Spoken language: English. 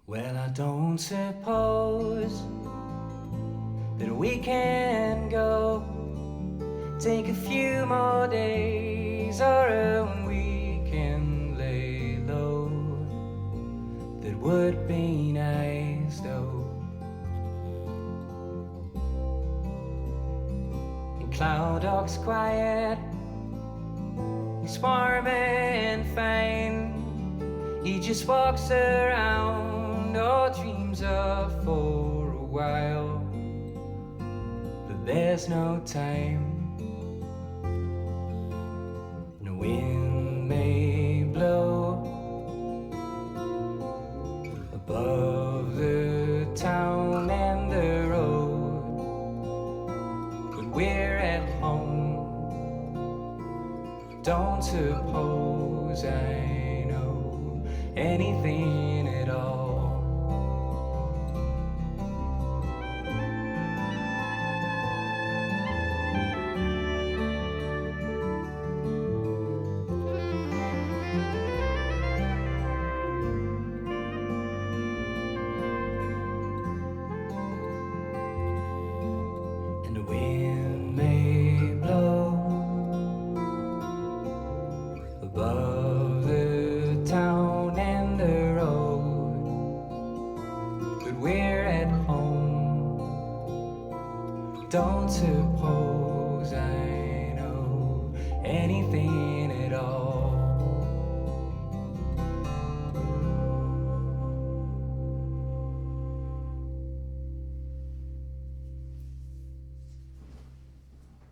Well, I don't suppose that we can go take a few more days or a week and lay low. That would be nice though. And Cloud Dog's quiet, he's warm and fine. He just walks around or dreams of for a while. But there's no time. The wind may blow above the town and the road, but we're at home. Don't suppose I know anything at all. And the wind may blow above the town and the road, but we're at home. Don't suppose I know anything